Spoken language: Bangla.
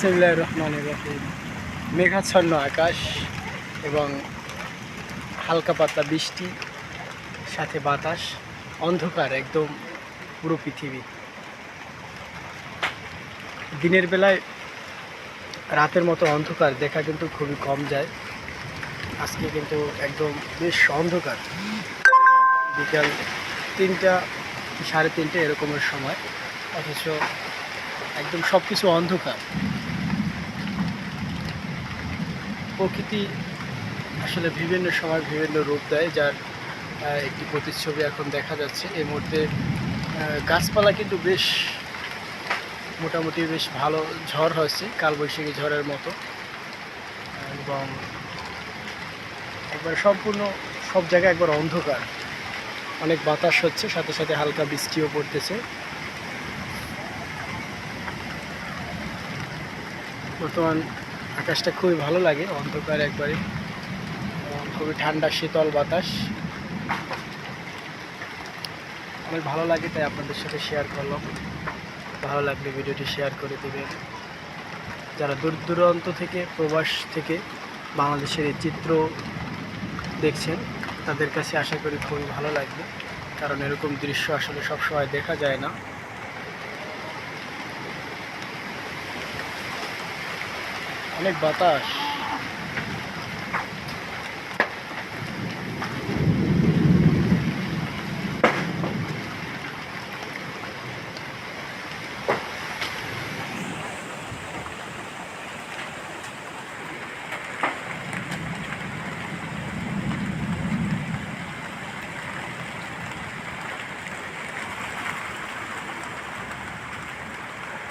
বিসমিল্লাহির রহমানির রহিম। মেঘাচ্ছন্ন আকাশ এবং হালকা পাতলা বৃষ্টি, সাথে বাতাস, অন্ধকার একদম পুরো পৃথিবী। দিনের বেলায় রাতের মতো অন্ধকার দেখা কিন্তু খুবই কম যায়। আজকে কিন্তু একদম বেশ অন্ধকার, বিকাল 3টা কি 3:30 এরকমের সময়, অথচ একদম সব কিছু অন্ধকার। প্রকৃতি আসলে বিভিন্ন সময় বিভিন্ন রূপ দেয়, যার একটি প্রতিচ্ছবি এখন দেখা যাচ্ছে এই মুহূর্তে। গাছপালা কিন্তু বেশ মোটামুটি বেশ ভালো ঝড় হয়েছে, কালবৈশাখী ঝড়ের মতো, এবং একবার সম্পূর্ণ সব জায়গায় একবার অন্ধকার। অনেক বাতাস হচ্ছে, সাথে সাথে হালকা বৃষ্টিও পড়তেছে। বর্তমান আকাশটা খুবই ভালো লাগে, অন্ধকার একবারে, খুবই ঠান্ডা শীতল বাতাস, অনেক ভালো লাগে, তাই আপনাদের সাথে শেয়ার করলাম। ভালো লাগলে ভিডিওটি শেয়ার করে দেবেন। যারা দূর দূরান্ত থেকে, প্রবাস থেকে বাংলাদেশের এই চিত্র দেখছেন, তাদের কাছে আশা করি খুবই ভালো লাগবে, কারণ এরকম দৃশ্য আসলে সবসময় দেখা যায় না। অনেক বাতাস।